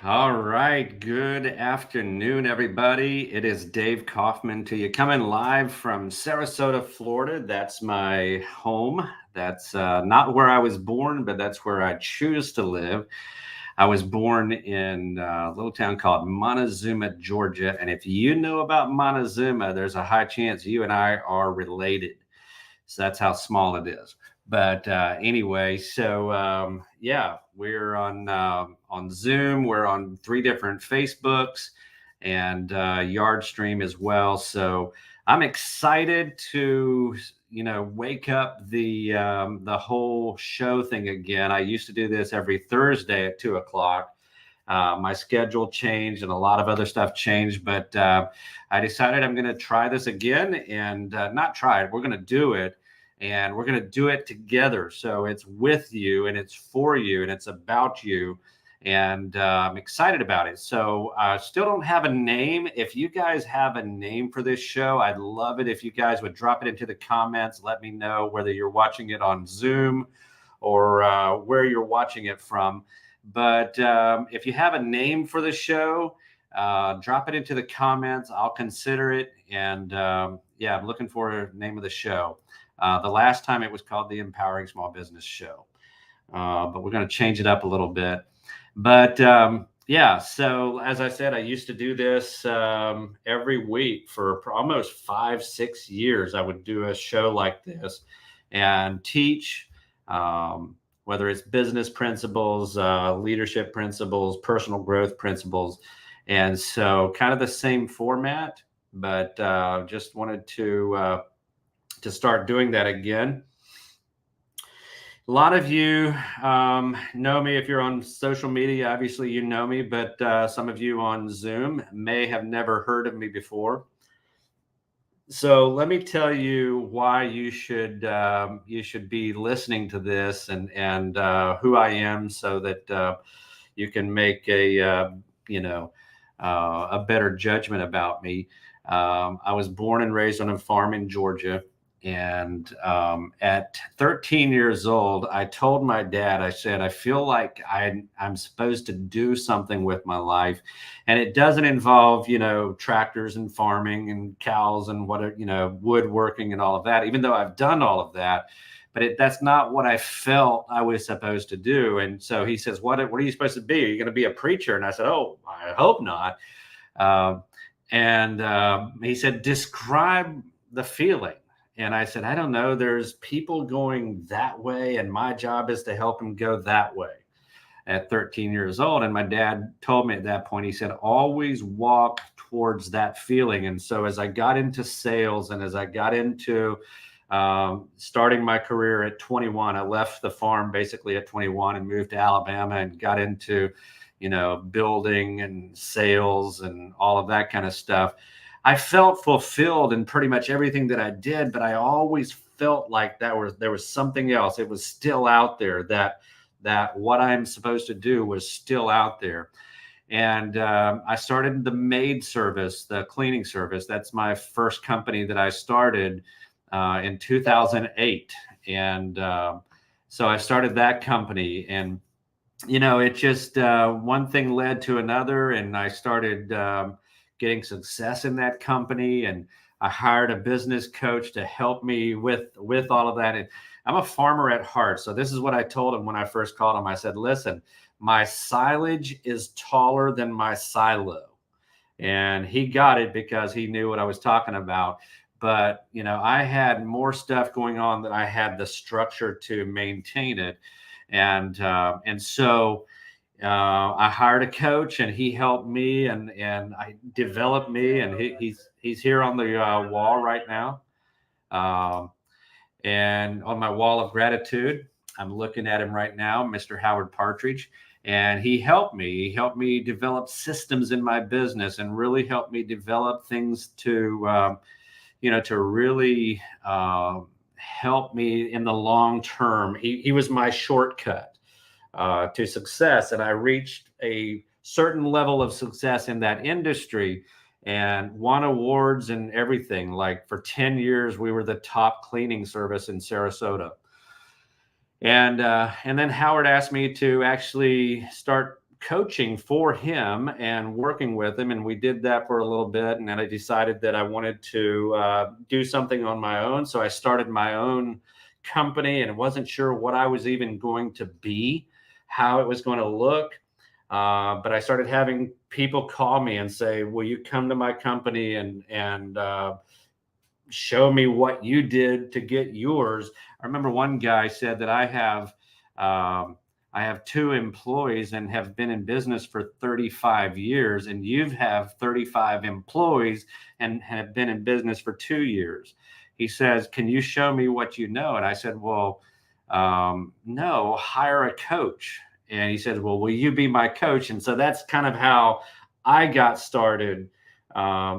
All right. Good afternoon, everybody. It is Dave Kaufman to you, coming live from Sarasota, Florida. That's my home. That's not where I was born, but that's where I choose to live. I was born in a little town called Montezuma, Georgia. And if you know about Montezuma, there's a high chance you and I are related. So that's how small it is. But anyway, so yeah, we're on Zoom. We're on 3 different Facebooks and Yard Stream as well. So I'm excited to wake up the whole show thing again. I used to do this every Thursday at 2 o'clock. My schedule changed and a lot of other stuff changed, but I decided I'm going to try this again and not try it. We're going to do it, and we're going to do it together. So it's with you and it's for you and it's about you. And I'm excited about it. So I still don't have a name. If you guys have a name for this show, I'd love it if you guys would drop it into the comments. Let me know whether you're watching it on Zoom or where you're watching it from. But if you have a name for the show, drop it into the comments. I'll consider it. And yeah, I'm looking for a name of the show. The last time it was called the Empowering Small Business Show. But we're going to change it up a little bit. But yeah, so as I said, I used to do this every week for almost 5-6 years. I would do a show like this and teach. Whether it's business principles, leadership principles, personal growth principles. And so kind of the same format, but just wanted to start doing that again. A lot of you know me if you're on social media. Obviously, you know me, but some of you on Zoom may have never heard of me before. So let me tell you why you should be listening to this and who I am, so that you can make a better judgment about me. I was born and raised on a farm in Georgia. And at 13 years old, I told my dad, I said, I feel like I'm supposed to do something with my life. And it doesn't involve, tractors and farming and cows and woodworking and all of that, even though I've done all of that. But that's not what I felt I was supposed to do. And so he says, what are you supposed to be? Are you going to be a preacher? And I said, oh, I hope not. He said, describe the feeling. And I said, I don't know. There's people going that way, and my job is to help them go that way at 13 years old. And my dad told me at that point, he said, always walk towards that feeling. And so as I got into sales and as I got into starting my career at 21, I left the farm basically at 21 and moved to Alabama and got into, building and sales and all of that kind of stuff. I felt fulfilled in pretty much everything that I did, but I always felt like there was something else. It was still out there, that what I'm supposed to do was still out there. And I started the maid service, the cleaning service. That's my first company that I started in 2008. And so I started that company, and it just one thing led to another, and I started getting success in that company, and I hired a business coach to help me with all of that. And I'm a farmer at heart. So this is what I told him when I first called him. I said, listen, my silage is taller than my silo. And he got it because he knew what I was talking about. But, I had more stuff going on than I had the structure to maintain it. And so I hired a coach, and he helped me, and I developed me, and he's here on the wall right now, and on my wall of gratitude, I'm looking at him right now, Mr. Howard Partridge, and he helped me. He helped me develop systems in my business, and really helped me develop things to really help me in the long term. He was my shortcut to success. And I reached a certain level of success in that industry and won awards and everything. Like for 10 years, we were the top cleaning service in Sarasota. And then Howard asked me to actually start coaching for him and working with him. And we did that for a little bit. And then I decided that I wanted to do something on my own. So I started my own company and wasn't sure what I was even going to be, how it was going to look. But I started having people call me and say, will you come to my company and show me what you did to get yours? I remember one guy said that I have two employees and have been in business for 35 years, and you have 35 employees and have been in business for 2 years. He says, can you show me what you know? And I said, well, no, hire a coach. And he said, well, will you be my coach? And so that's kind of how I got started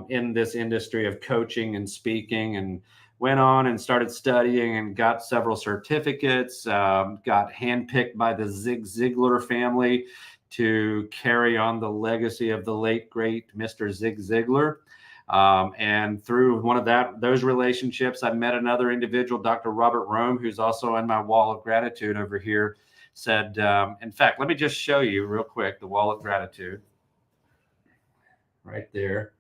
in this industry of coaching and speaking, and went on and started studying and got several certificates, got handpicked by the Zig Ziglar family to carry on the legacy of the late, great Mr. Zig Ziglar. And through one of those relationships, I met another individual, Dr. Robert Rome, who's also on my wall of gratitude over here, said, in fact, let me just show you real quick the wall of gratitude right there.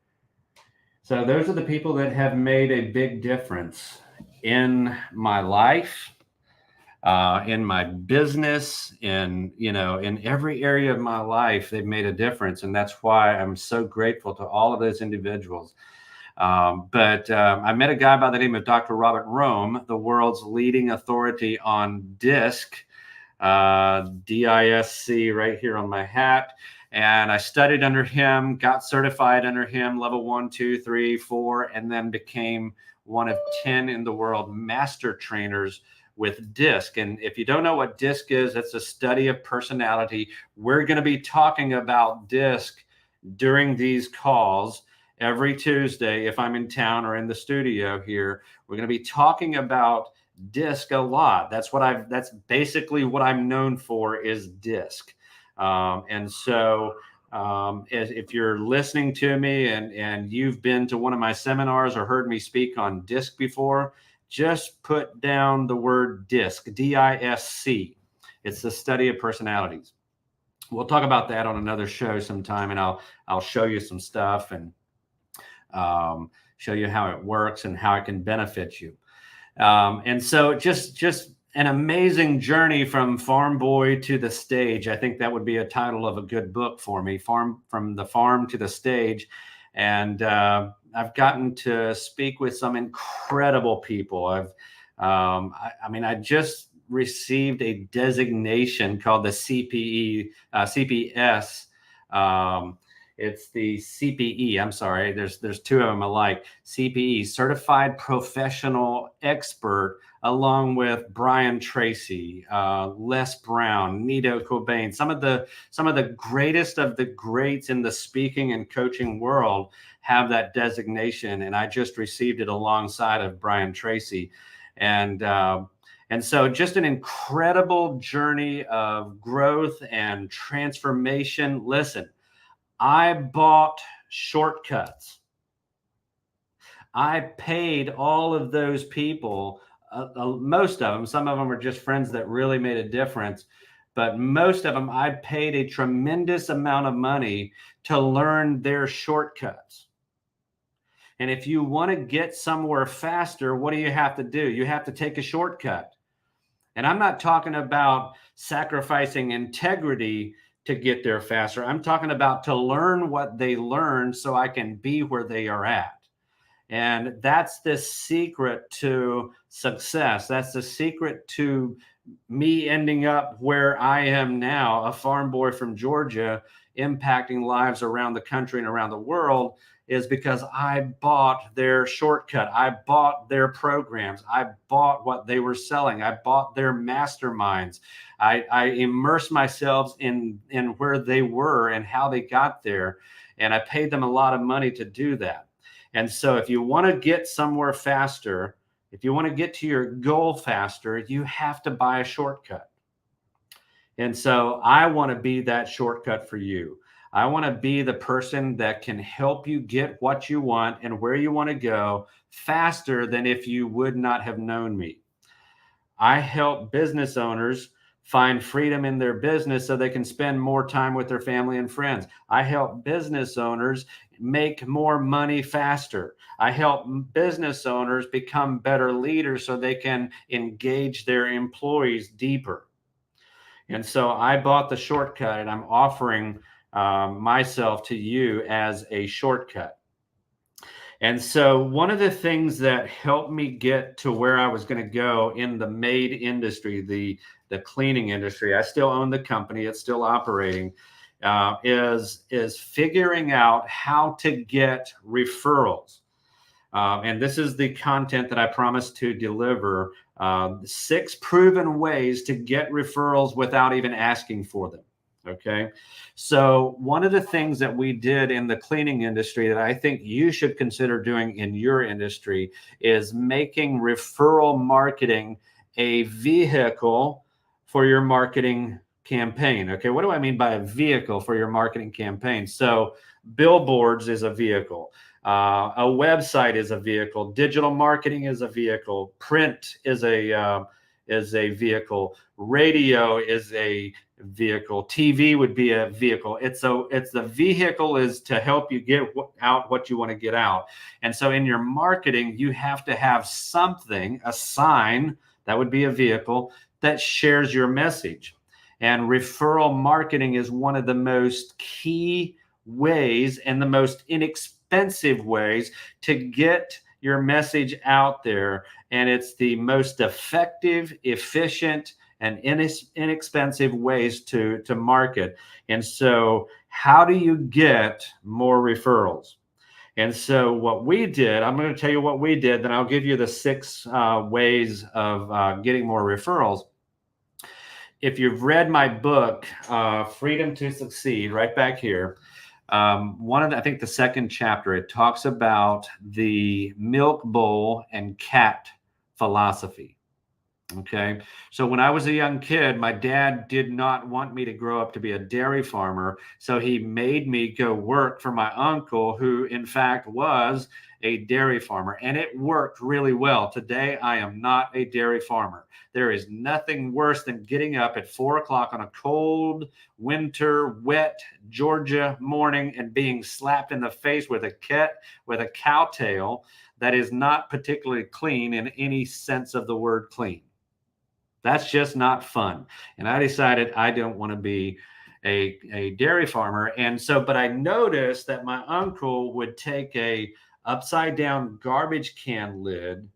So those are the people that have made a big difference in my life, in my business, in every area of my life. They've made a difference, and that's why I'm so grateful to all of those individuals. But I met a guy by the name of Dr. Robert Rome, the world's leading authority on DISC, DISC, right here on my hat. And I studied under him, got certified under him, level 1, 2, 3, 4, and then became one of 10 in the world master trainers with DISC. And if you don't know what DISC is, it's a study of personality. We're going to be talking about DISC during these calls every Tuesday. If I'm in town or in the studio here, we're going to be talking about DISC a lot. That's basically what I'm known for, is DISC. And so if you're listening to me and you've been to one of my seminars or heard me speak on DISC before, just put down the word DISC, D-I-S-C. It's the study of personalities. We'll talk about that on another show sometime, and I'll show you some stuff and show you how it works and how it can benefit you. And so just an amazing journey from farm boy to the stage. I think that would be a title of a good book for me, from the farm to the stage. And I've gotten to speak with some incredible people. I just received a designation called the CPS. It's the CPE. I'm sorry. There's two of them alike. CPE, Certified Professional Expert, along with Brian Tracy, Les Brown, Nido Cobain, some of the greatest of the greats in the speaking and coaching world have that designation, and I just received it alongside of Brian Tracy, and so just an incredible journey of growth and transformation. Listen, I bought shortcuts. I paid all of those people, most of them, some of them are just friends that really made a difference, but most of them, I paid a tremendous amount of money to learn their shortcuts. And if you want to get somewhere faster, what do you have to do? You have to take a shortcut. And I'm not talking about sacrificing integrity to get there faster. I'm talking about to learn what they learned so I can be where they are at. And that's the secret to success. That's the secret to me ending up where I am now, a farm boy from Georgia, impacting lives around the country and around the world, is because I bought their shortcut. I bought their programs. I bought what they were selling. I bought their masterminds. I immersed myself in where they were and how they got there. And I paid them a lot of money to do that. And so if you want to get somewhere faster, if you want to get to your goal faster, you have to buy a shortcut. And so I want to be that shortcut for you. I want to be the person that can help you get what you want and where you want to go faster than if you would not have known me. I help business owners find freedom in their business so they can spend more time with their family and friends. I help business owners make more money faster. I help business owners become better leaders so they can engage their employees deeper. And so I bought the shortcut, and I'm offering myself to you as a shortcut. And so one of the things that helped me get to where I was going to go in the maid industry, the cleaning industry, I still own the company, it's still operating, is figuring out how to get referrals. And this is the content that I promised to deliver: 6 proven ways to get referrals without even asking for them. Okay. So one of the things that we did in the cleaning industry that I think you should consider doing in your industry is making referral marketing a vehicle for your marketing campaign. Okay. What do I mean by a vehicle for your marketing campaign? So billboards is a vehicle. A website is a vehicle. Digital marketing is a vehicle. Print is a vehicle. Radio is a vehicle. TV would be a vehicle. It's the vehicle is to help you get out what you want to get out. And so in your marketing, you have to have something, a sign, that would be a vehicle that shares your message. And referral marketing is one of the most key ways and the most inexpensive ways to get your message out there. And it's the most effective, efficient, and inexpensive ways to market. And so how do you get more referrals? And so what we did, I'm going to tell you what we did, then I'll give you the 6 ways of getting more referrals. If you've read my book, Freedom to Succeed, right back here, I think the 2nd chapter, it talks about the milk bowl and cat philosophy. Okay. So when I was a young kid, my dad did not want me to grow up to be a dairy farmer. So he made me go work for my uncle, who in fact was a dairy farmer. And it worked really well. Today, I am not a dairy farmer. There is nothing worse than getting up at 4 o'clock on a cold, winter, wet Georgia morning and being slapped in the face with a cow tail that is not particularly clean in any sense of the word clean. That's just not fun. And I decided I don't want to be a dairy farmer. And so, but I noticed that my uncle would take a upside down garbage can lid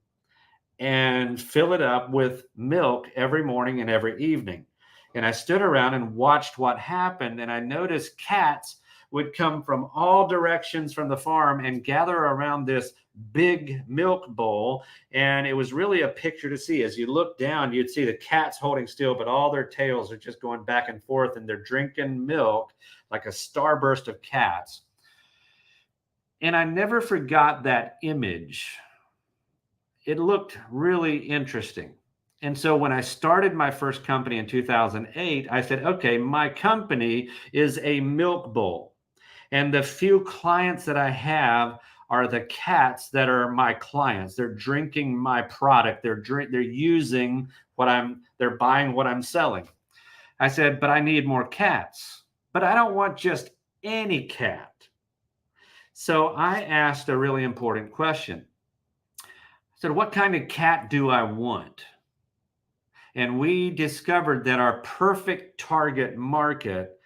and fill it up with milk every morning and every evening. And I stood around and watched what happened. And I noticed cats would come from all directions from the farm and gather around this big milk bowl. And it was really a picture to see. As you look down, you'd see the cats holding still, but all their tails are just going back and forth, and they're drinking milk like a starburst of cats. And I never forgot that image. It looked really interesting. And so when I started my first company in 2008, I said, okay, my company is a milk bowl. And the few clients that I have are the cats that are my clients. They're drinking my product. They're using they're buying what I'm selling. I said, but I need more cats. But I don't want just any cat. So I asked a really important question. I said, what kind of cat do I want? And we discovered that our perfect target market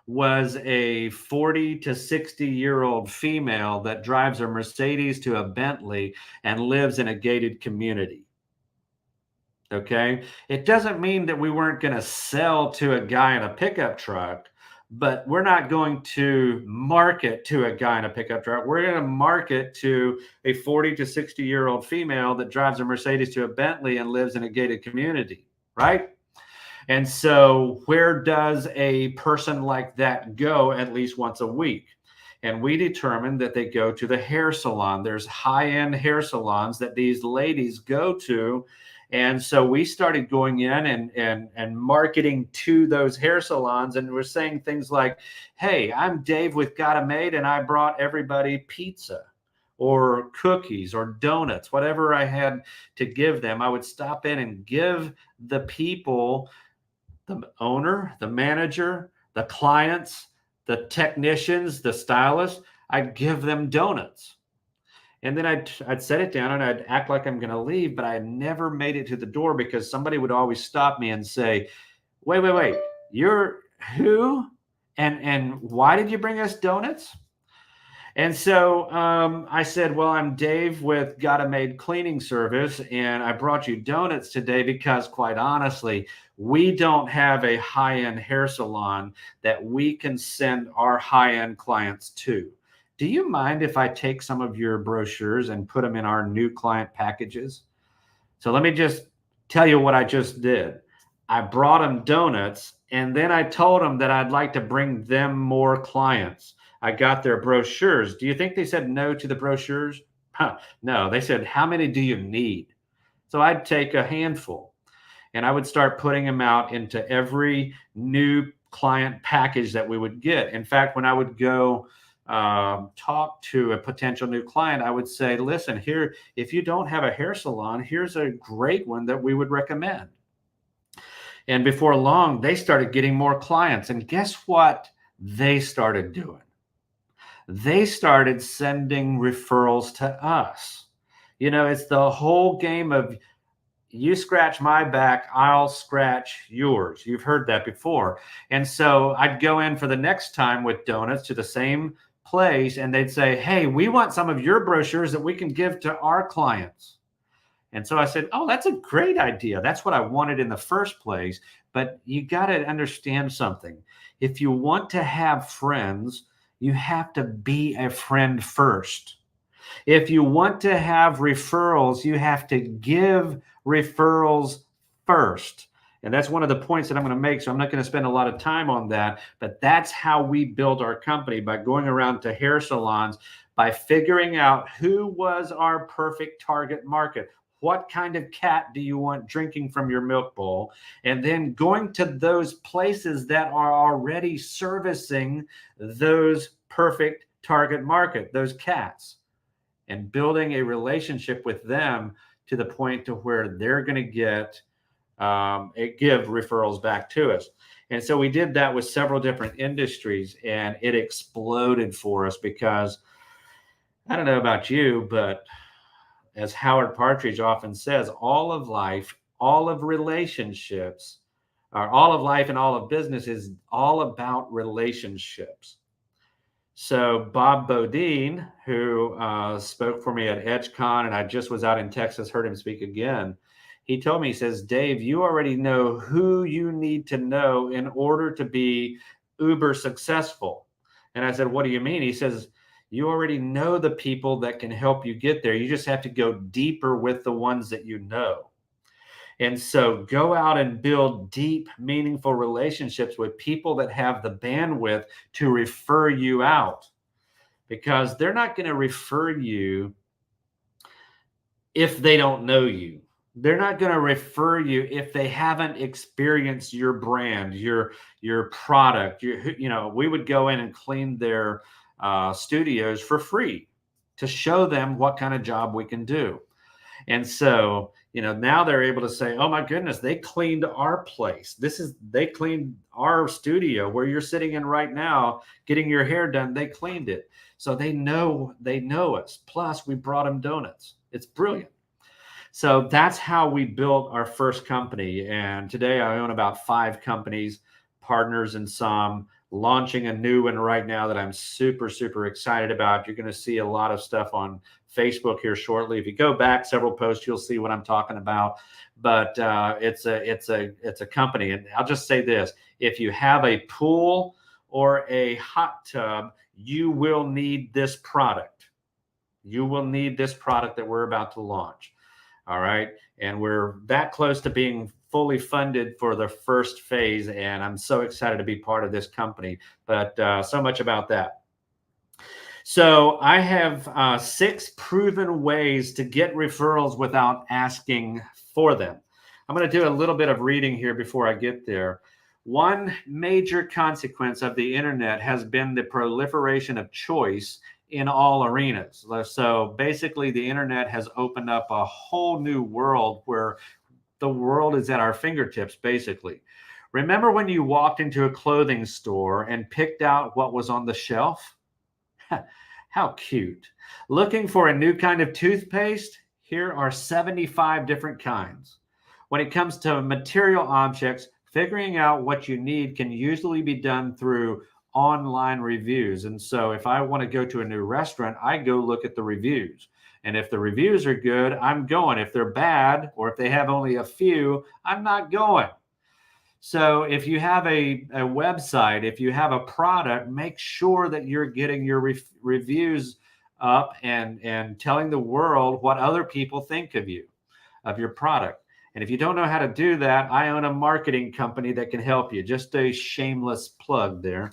was a 40 to 60-year-old female that drives a Mercedes to a Bentley and lives in a gated community. Okay. It doesn't mean that we weren't going to sell to a guy in a pickup truck, but we're not going to market to a guy in a pickup truck. We're going to market to a 40 to 60-year-old female that drives a Mercedes to a Bentley and lives in a gated community, right? And so where does a person like that go at least once a week? And we determined that they go to the hair salon. There's high-end hair salons that these ladies go to. And so we started going in and marketing to those hair salons. And we're saying things like, hey, I'm Dave with Got a Maid, and I brought everybody pizza or cookies or donuts, whatever I had to give them. I would stop in and give the people the owner, the manager, the clients, the technicians, the stylists, I'd give them donuts. And then I'd set it down and I'd act like I'm going to leave, but I never made it to the door because somebody would always stop me and say, wait, you're who? And why did you bring us donuts? And so I said, well, I'm Dave with Gotta Made Cleaning Service, and I brought you donuts today because, quite honestly, we don't have a high-end hair salon that we can send our high-end clients to. Do you mind if I take some of your brochures and put them in our new client packages? So let me just tell you what I just did. I brought them donuts, and then I told them that I'd like to bring them more clients. I got their brochures. Do you think they said no to the brochures? No, they said, how many do you need? So I'd take a handful and I would start putting them out into every new client package that we would get. In fact, when I would go talk to a potential new client, I would say, listen, here, if you don't have a hair salon, here's a great one that we would recommend. And before long, they started getting more clients. And guess what they started doing? They started sending referrals to us. You know, it's the whole game of you scratch my back, I'll scratch yours. You've heard that before. And so I'd go in for the next time with donuts to the same place, and they'd say, hey, we want some of your brochures that we can give to our clients. And so I said, oh, that's a great idea. That's what I wanted in the first place. But you got to understand something. If you want to have friends, you have to be a friend first. If you want to have referrals, you have to give referrals first. And that's one of the points that I'm going to make. So I'm not going to spend a lot of time on that. But that's how we built our company, by going around to hair salons, by figuring out who was our perfect target market. What kind of cat do you want drinking from your milk bowl? And then going to those places that are already servicing those perfect target market, those cats, and building a relationship with them to the point to where they're going to give referrals back to us. And so we did that with several different industries, and it exploded for us because I don't know about you, but as Howard Partridge often says, all of life, all of relationships, or all of life and all of business is all about relationships. So Bob Bodine, who spoke for me at EdgeCon, and I just was out in Texas, heard him speak again. He told me, he says, Dave, you already know who you need to know in order to be uber successful. And I said, what do you mean? He says, you already know the people that can help you get there. You just have to go deeper with the ones that you know. And so go out and build deep, meaningful relationships with people that have the bandwidth to refer you out, because they're not going to refer you if they don't know you. They're not going to refer you if they haven't experienced your brand, your product. We would go in and clean their studios for free to show them what kind of job we can do. And so, now they're able to say, oh my goodness, they cleaned our place. They cleaned our studio where you're sitting in right now, getting your hair done. They cleaned it. So they know us. Plus we brought them donuts. It's brilliant. So that's how we built our first company. And today I own about 5 companies, partners in some, launching a new one right now that I'm super, super excited about. You're going to see a lot of stuff on Facebook here shortly. If you go back several posts, you'll see what I'm talking about. But it's a company. And I'll just say this. If you have a pool or a hot tub, you will need this product. You will need this product that we're about to launch. All right. And we're that close to being fully funded for the first phase. And I'm so excited to be part of this company. But so much about that. So I have 6 proven ways to get referrals without asking for them. I'm going to do a little bit of reading here before I get there. One major consequence of the internet has been the proliferation of choice in all arenas. So basically, the internet has opened up a whole new world where the world is at our fingertips, basically. Remember when you walked into a clothing store and picked out what was on the shelf? How cute. Looking for a new kind of toothpaste? Here are 75 different kinds. When it comes to material objects, figuring out what you need can usually be done through online reviews. And so if I want to go to a new restaurant, I go look at the reviews. And if the reviews are good, I'm going. If they're bad, or if they have only a few, I'm not going. So if you have a website, if you have a product, make sure that you're getting your reviews up and telling the world what other people think of you, of your product. And if you don't know how to do that, I own a marketing company that can help you. Just a shameless plug there.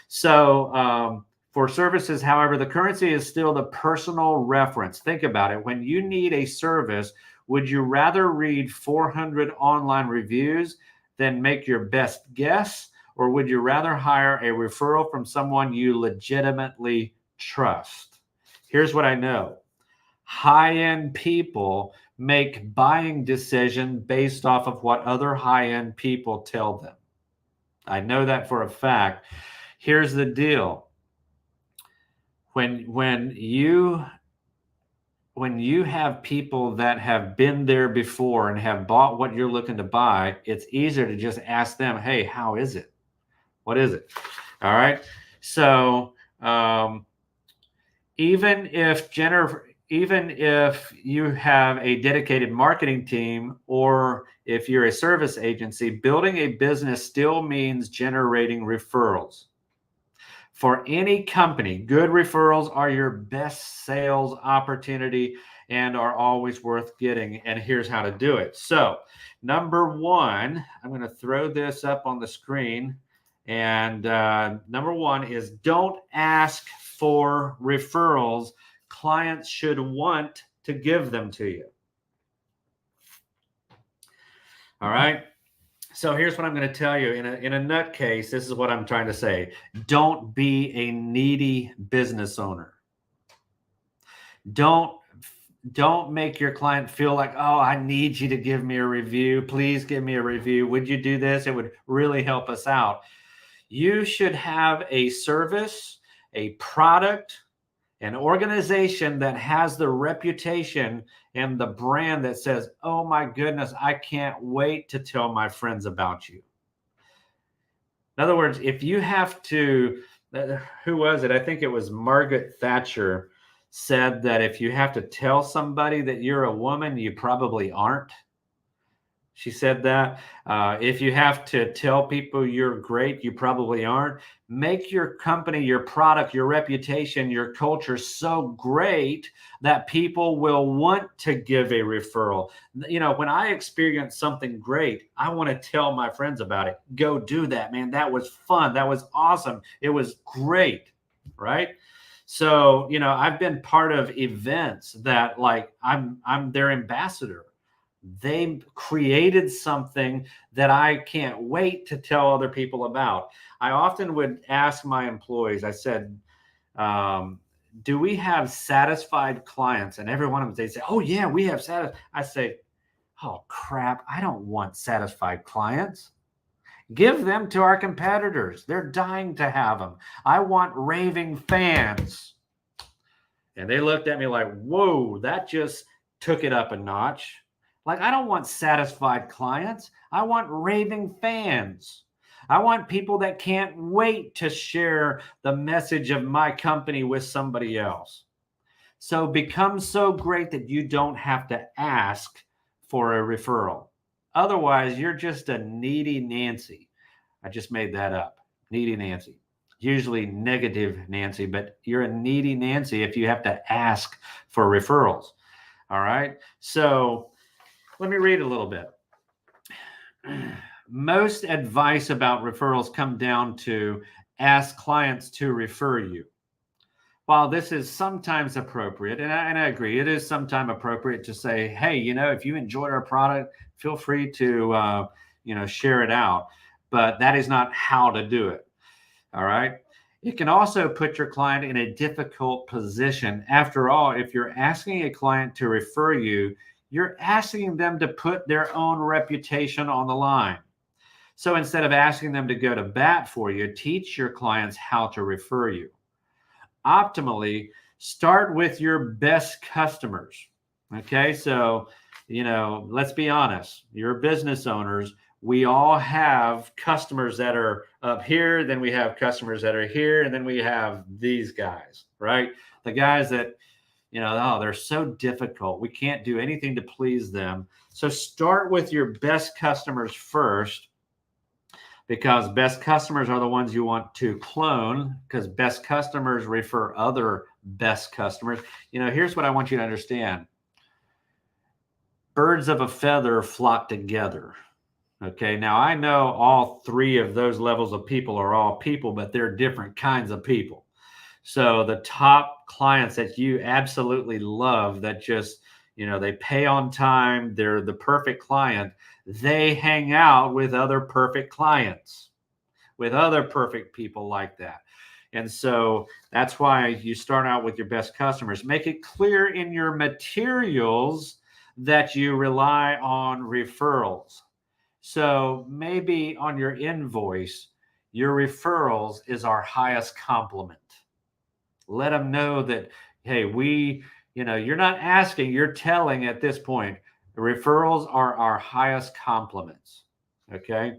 So for services, however, the currency is still the personal reference. Think about it. When you need a service, would you rather read 400 online reviews than make your best guess? Or would you rather hire a referral from someone you legitimately trust? Here's what I know. High-end people make buying decisions based off of what other high-end people tell them. I know that for a fact. Here's the deal. When you have people that have been there before and have bought what you're looking to buy, it's easier to just ask them, hey, how is it? What is it? All right. So even if you have a dedicated marketing team, or if you're a service agency, building a business still means generating referrals. For any company, good referrals are your best sales opportunity and are always worth getting. And here's how to do it. So, number one, I'm going to throw this up on the screen. And number one is don't ask for referrals. Clients should want to give them to you. All right. So here's what I'm going to tell you in a nutcase. This is what I'm trying to say. Don't be a needy business owner. Don't make your client feel like, oh, I need you to give me a review. Please give me a review. Would you do this? It would really help us out. You should have a service, a product, an organization that has the reputation and the brand that says, oh my goodness, I can't wait to tell my friends about you. In other words, if you have to, who was it? I think it was Margaret Thatcher said that if you have to tell somebody that you're a woman, you probably aren't. She said that. If you have to tell people you're great, you probably aren't. Make your company, your product, your reputation, your culture so great that people will want to give a referral. You know, when I experience something great, I want to tell my friends about it. Go do that, man. That was fun. That was awesome. It was great, right? So, you know, I've been part of events that, like, I'm their ambassador. They created something that I can't wait to tell other people about. I often would ask my employees, I said, do we have satisfied clients? And every one of them, they say, oh yeah, we have satisfied. I say, oh crap, I don't want satisfied clients. Give them to our competitors. They're dying to have them. I want raving fans. And they looked at me like, whoa, that just took it up a notch. Like, I don't want satisfied clients. I want raving fans. I want people that can't wait to share the message of my company with somebody else. So become so great that you don't have to ask for a referral. Otherwise, you're just a needy Nancy. I just made that up. Needy Nancy. Usually negative Nancy, but you're a needy Nancy if you have to ask for referrals. All right. So let me read a little bit. Most advice about referrals come down to ask clients to refer you. While this is sometimes appropriate, and I agree, it is sometimes appropriate to say, hey, you know, if you enjoyed our product, feel free to, share it out. But that is not how to do it. All right. It can also put your client in a difficult position. After all, if you're asking a client to refer you, you're asking them to put their own reputation on the line. So instead of asking them to go to bat for you, teach your clients how to refer you. Optimally, start with your best customers. Okay, so let's be honest, you're business owners. We all have customers that are up here, then we have customers that are here, and then we have these guys, right? The guys that, oh, they're so difficult. We can't do anything to please them. So start with your best customers first, because best customers are the ones you want to clone, because best customers refer other best customers. Here's what I want you to understand. Birds of a feather flock together. Okay, now I know all three of those levels of people are all people, but they're different kinds of people. So the top clients that you absolutely love, that just, they pay on time, they're the perfect client, they hang out with other perfect clients, with other perfect people like that. And so that's why you start out with your best customers. Make it clear in your materials that you rely on referrals. So maybe on your invoice, your referrals is our highest compliment. Let them know that, hey, you're not asking, you're telling at this point. The referrals are our highest compliments. Okay.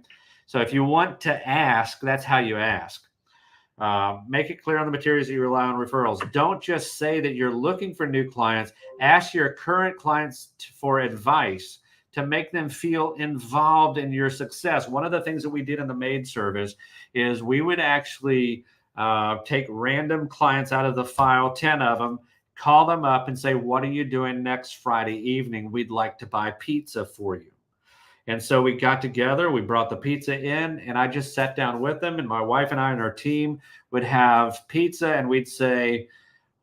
So if you want to ask, that's how you ask. Make it clear on the materials that you rely on referrals. Don't just say that you're looking for new clients. Ask your current clients for advice to make them feel involved in your success. One of the things that we did in the maid service is we would actually take random clients out of the file, 10 of them, call them up and say, what are you doing next Friday evening? We'd like to buy pizza for you. And so we got together, we brought the pizza in, and I just sat down with them, and my wife and I and our team would have pizza, and we'd say,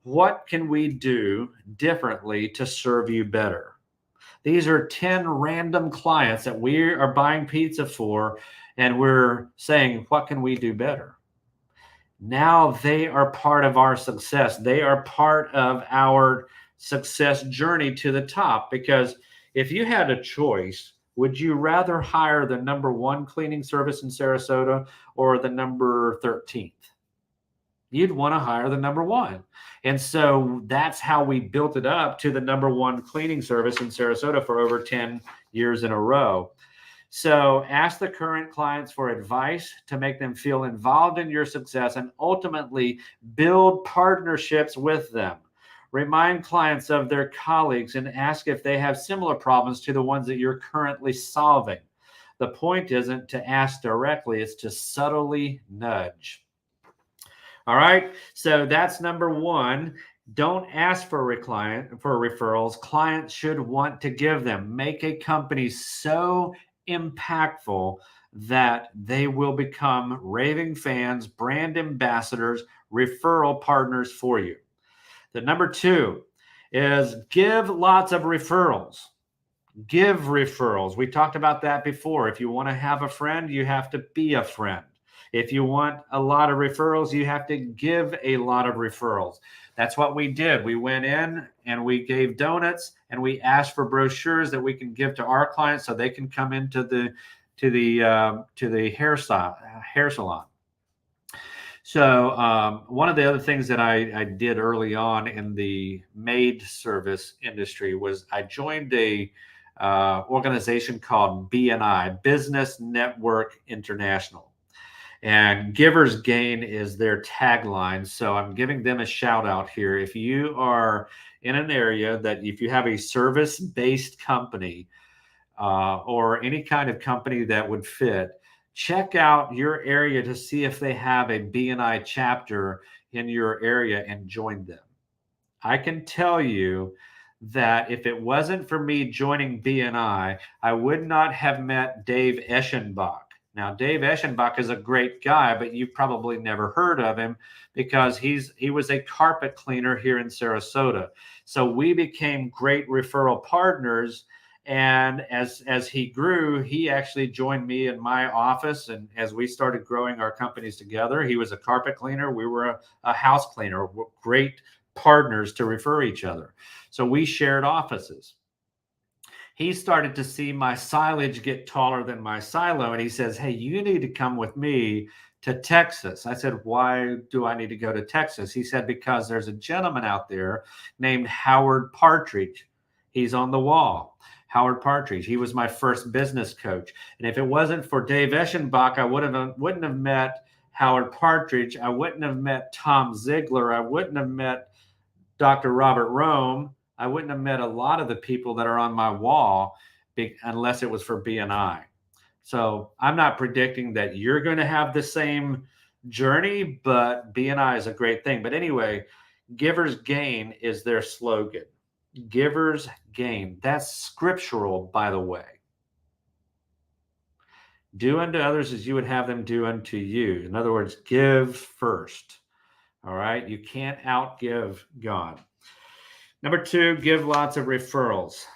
what can we do differently to serve you better? These are 10 random clients that we are buying pizza for, and we're saying, what can we do better? Now they are part of our success. They are part of our success journey to the top, because if you had a choice, would you rather hire the number 1 cleaning service in Sarasota or the number 13th? You'd want to hire the number 1. And so that's how we built it up to the number 1 cleaning service in Sarasota for over 10 years in a row. So ask the current clients for advice to make them feel involved in your success, and ultimately build partnerships with them. Remind clients of their colleagues and ask if they have similar problems to the ones that you're currently solving. The point isn't to ask directly, it's to subtly nudge. All right, so that's number 1. Don't ask for referrals. Clients should want to give them. Make a company so impactful that they will become raving fans, brand ambassadors, referral partners for you. The number 2 is give lots of referrals. Give referrals. We talked about that before. If you want to have a friend, you have to be a friend. If you want a lot of referrals, you have to give a lot of referrals. That's what we did. We went in and we gave donuts, and we asked for brochures that we can give to our clients so they can come into the hair salon. So one of the other things that I did early on in the maid service industry was I joined a organization called BNI, Business Network International. And Giver's Gain is their tagline. So I'm giving them a shout out here. If you are in an area that, if you have a service-based company or any kind of company that would fit, check out your area to see if they have a BNI chapter in your area and join them. I can tell you that if it wasn't for me joining BNI, I would not have met Dave Eschenbach. Now, Dave Eschenbach is a great guy, but you've probably never heard of him because he was a carpet cleaner here in Sarasota. So we became great referral partners. And as he grew, he actually joined me in my office. And as we started growing our companies together, he was a carpet cleaner. We were a house cleaner, great partners to refer each other. So we shared offices. he started to see my silage get taller than my silo. And he says, hey, you need to come with me to Texas. I said, why do I need to go to Texas? He said, because there's a gentleman out there named Howard Partridge. He's on the wall. Howard Partridge. He was my first business coach. And if it wasn't for Dave Eschenbach, I wouldn't have met Howard Partridge. I wouldn't have met Tom Ziegler. I wouldn't have met Dr. Robert Rome. I wouldn't have met a lot of the people that are on my wall unless it was for BNI. So I'm not predicting that you're going to have the same journey, but BNI is a great thing. But anyway, Givers Gain is their slogan. Givers Gain. That's scriptural, by the way. Do unto others as you would have them do unto you. In other words, give first. All right. You can't outgive God. Number 2, give lots of referrals.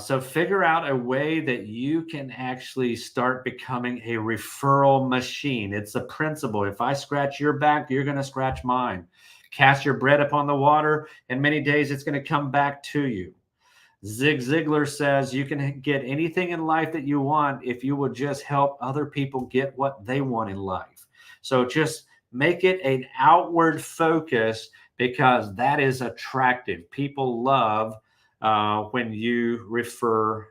So figure out a way that you can actually start becoming a referral machine. It's a principle. If I scratch your back, you're going to scratch mine. Cast your bread upon the water, and many days it's going to come back to you. Zig Ziglar says you can get anything in life that you want if you will just help other people get what they want in life. So just make it an outward focus, because that is attractive. People love when you refer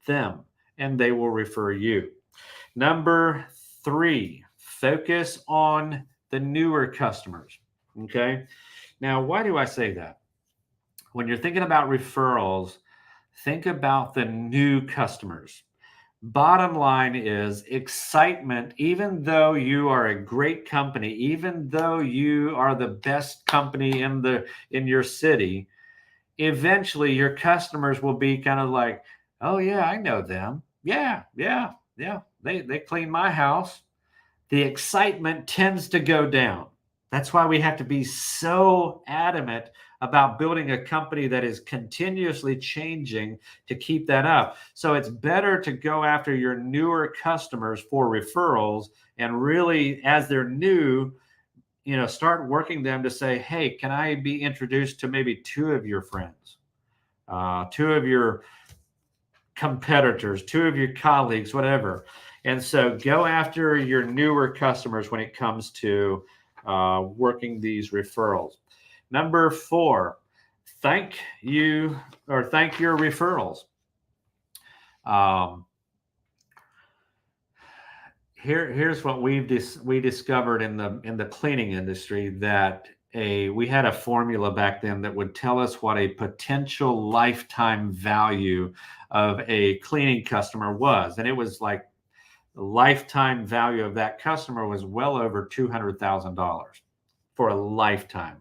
them, and they will refer you. Number 3, focus on the newer customers. Okay. Now, why do I say that? When you're thinking about referrals, think about the new customers. Bottom line is excitement. Even though you are a great company, even though you are the best company in your city, eventually your customers will be kind of like, oh yeah, I know them. Yeah. They clean my house. The excitement tends to go down. That's why we have to be so adamant about building a company that is continuously changing to keep that up. So it's better to go after your newer customers for referrals, and really, as they're new, start working them to say, hey, can I be introduced to maybe 2 of your friends, 2 of your competitors, 2 of your colleagues, whatever. And so go after your newer customers when it comes to working these referrals. Number 4, thank your referrals. Here's what we discovered in the cleaning industry, that we had a formula back then that would tell us what a potential lifetime value of a cleaning customer was, and it was like the lifetime value of that customer was well over $200,000 for a lifetime.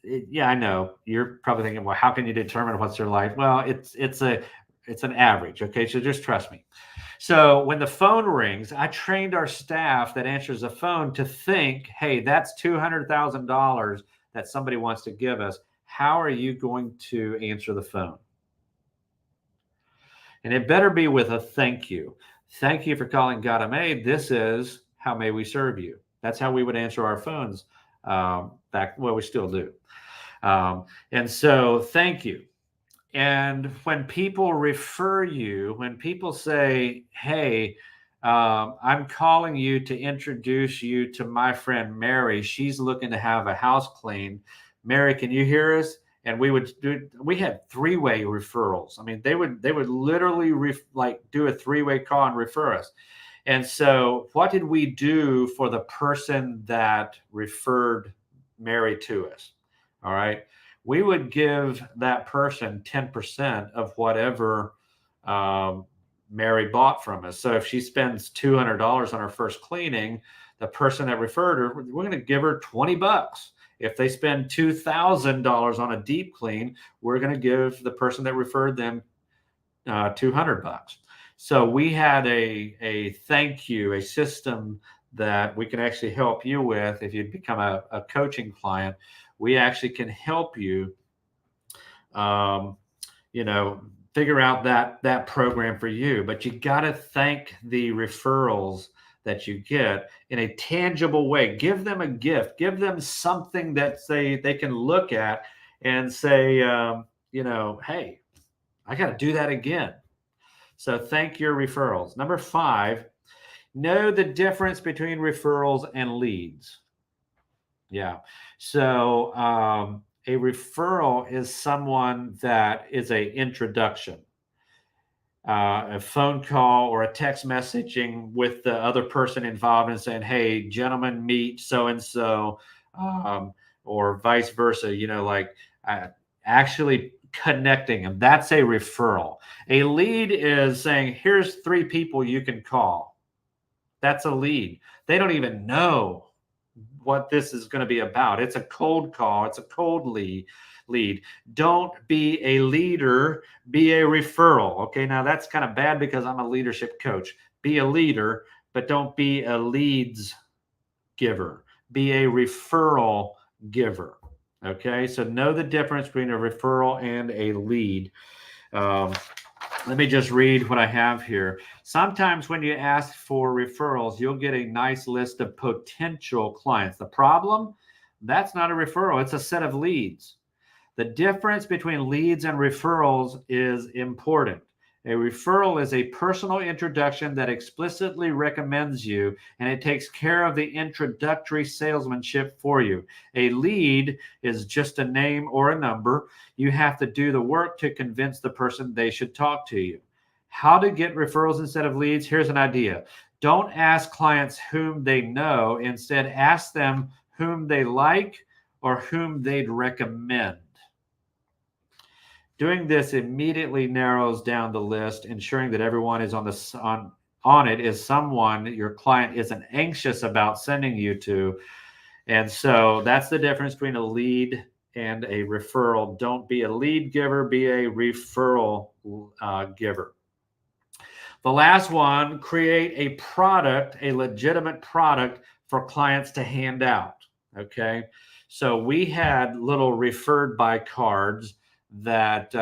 Yeah, I know you're probably thinking, well, how can you determine what's their life? Well, it's an average. Okay, so just trust me. So when the phone rings, I trained our staff that answers the phone to think, hey, that's $200,000 that somebody wants to give us. How are you going to answer the phone? And it better be with a thank you. Thank you for calling God Made. This is how may we serve you. That's how we would answer our phones back. Well, we still do. And so thank you. And when people refer you, when people say, hey, I'm calling you to introduce you to my friend Mary. She's looking to have a house cleaned. Mary, can you hear us? And we had 3-way referrals. I mean, they would literally do a 3-way call and refer us. And so what did we do for the person that referred Mary to us? All right. We would give that person 10% of whatever Mary bought from us. So if she spends $200 on her first cleaning, the person that referred her, we're going to give her $20. If they spend $2,000 on a deep clean, we're going to give the person that referred them $200. So we had a thank you, a system that we can actually help you with. If you become a coaching client, we actually can help you, figure out that program for you. But you got to thank the referrals that you get in a tangible way. Give them a gift. Give them something that they can look at and say, hey, I got to do that again. So thank your referrals. Number 5, know the difference between referrals and leads. Yeah. So a referral is someone that is a introduction. A phone call or a text messaging with the other person involved and saying, hey, gentlemen, meet so and so, or vice versa, like actually connecting them. That's a referral. A lead is saying, here's 3 people you can call. That's a lead. They don't even know what this is going to be about. It's a cold call. It's a cold lead. Don't be a leader, be a referral. Okay, now that's kind of bad because I'm a leadership coach. Be a leader, but don't be a leads giver. Be a referral giver. Okay, so know the difference between a referral and a lead. Let me just read what I have here. Sometimes when you ask for referrals, you'll get a nice list of potential clients. The problem, that's not a referral. It's a set of leads. The difference between leads and referrals is important. A referral is a personal introduction that explicitly recommends you, and it takes care of the introductory salesmanship for you. A lead is just a name or a number. You have to do the work to convince the person they should talk to you. How to get referrals instead of leads? Here's an idea. Don't ask clients whom they know. Instead, ask them whom they like or whom they'd recommend. Doing this immediately narrows down the list, ensuring that everyone is on it is someone your client isn't anxious about sending you to. And so that's the difference between a lead and a referral. Don't be a lead giver, be a referral giver. The last one, create a product, a legitimate product for clients to hand out. Okay. So we had little referred by cards that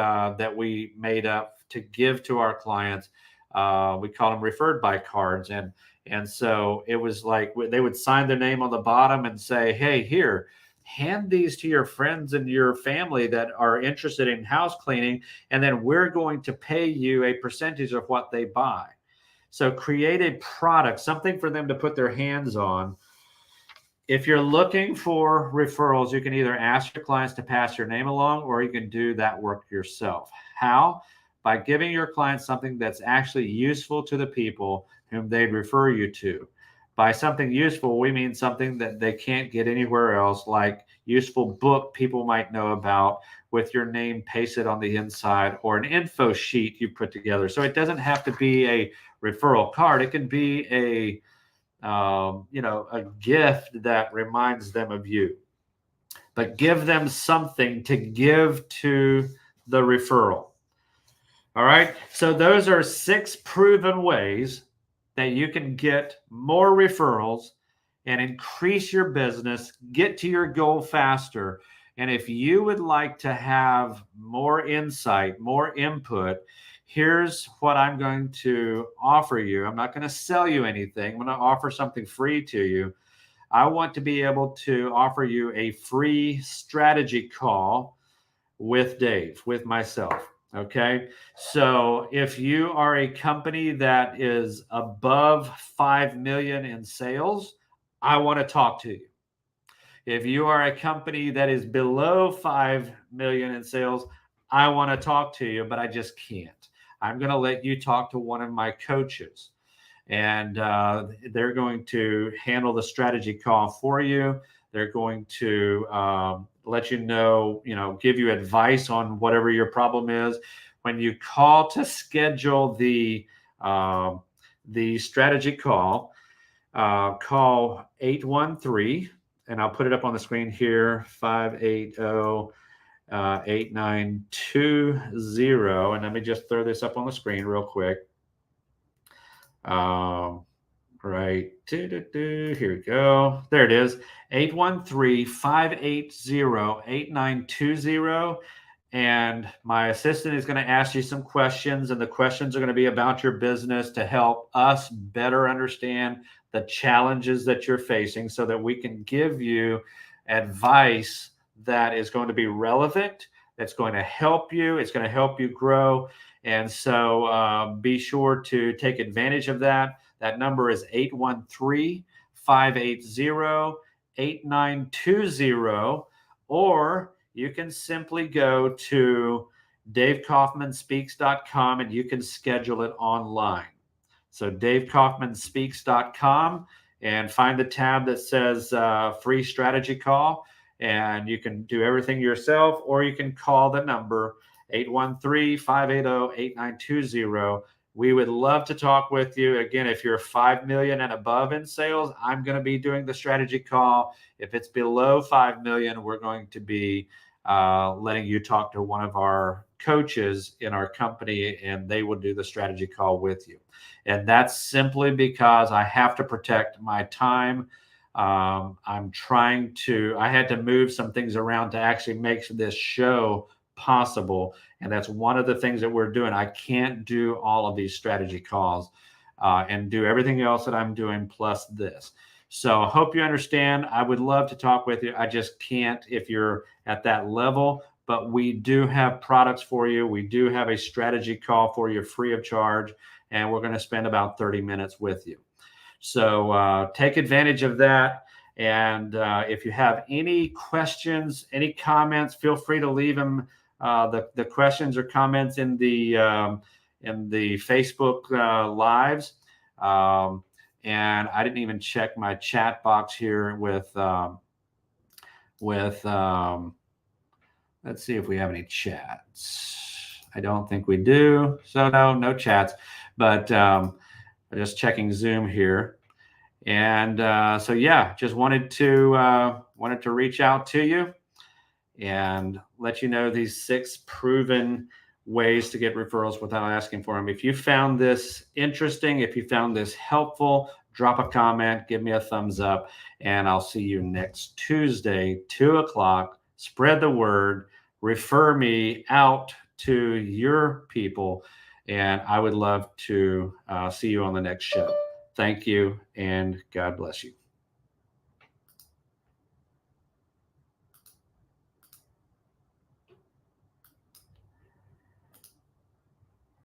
we made up to give to our clients. We call them referred by cards, and so it was like they would sign their name on the bottom and say, "Hey, here, hand these to your friends and your family that are interested in house cleaning, and then we're going to pay you a percentage of what they buy." So create a product, something for them to put their hands on. If you're looking for referrals, you can either ask your clients to pass your name along, or you can do that work yourself. How? By giving your clients something that's actually useful to the people whom they'd refer you to. By something useful, we mean something that they can't get anywhere else, like useful book people might know about with your name pasted on the inside, or an info sheet you put together. So it doesn't have to be a referral card. It can be a gift that reminds them of you. But give them something to give to the referral. All right. So those are 6 proven ways that you can get more referrals and increase your business, get to your goal faster. And if you would like to have more insight, more input, here's what I'm going to offer you. I'm not going to sell you anything. I'm going to offer something free to you. I want to be able to offer you a free strategy call with Dave, with myself. Okay. So if you are a company that is above 5 million in sales, I want to talk to you. If you are a company that is below 5 million in sales, I want to talk to you, but I just can't. I'm going to let you talk to one of my coaches, and they're going to handle the strategy call for you. They're going to let you know, give you advice on whatever your problem is. When you call to schedule the strategy call, call 813, and I'll put it up on the screen here, 580-8920. And let me just throw this up on the screen real quick. Right. Here we go. There it is. 813-580-8920. And my assistant is going to ask you some questions, and the questions are going to be about your business to help us better understand the challenges that you're facing, so that we can give you advice that is going to be relevant, that's going to help you. It's going to help you grow. And so be sure to take advantage of that. That number is 813-580-8920, or you can simply go to davekaufmanspeaks.com and you can schedule it online. So davekaufmanspeaks.com, and find the tab that says free strategy call, and you can do everything yourself, or you can call the number 813-580-8920. We would love to talk with you. Again, if you're 5 million and above in sales, I'm going to be doing the strategy call. If it's below 5 million, we're going to be letting you talk to one of our coaches in our company, and they will do the strategy call with you. And that's simply because I have to protect my time. I had to move some things around to actually make this show possible. And that's one of the things that we're doing. I can't do all of these strategy calls and do everything else that I'm doing plus this. So I hope you understand. I would love to talk with you. I just can't if you're at that level, but we do have products for you. We do have a strategy call for you free of charge, and we're going to spend about 30 minutes with you. So take advantage of that. And if you have any questions, any comments, feel free to leave them. The questions or comments in the Facebook lives. And I didn't even check my chat box here with let's see if we have any chats. I don't think we do. So no chats, but just checking Zoom here. And so yeah, just wanted to reach out to you and let you know these 6 proven ways to get referrals without asking for them. If you found this interesting, if you found this helpful, drop a comment, give me a thumbs up, and I'll see you next Tuesday, 2 o'clock. Spread the word, refer me out to your people, and I would love to see you on the next show. Thank you, and God bless you.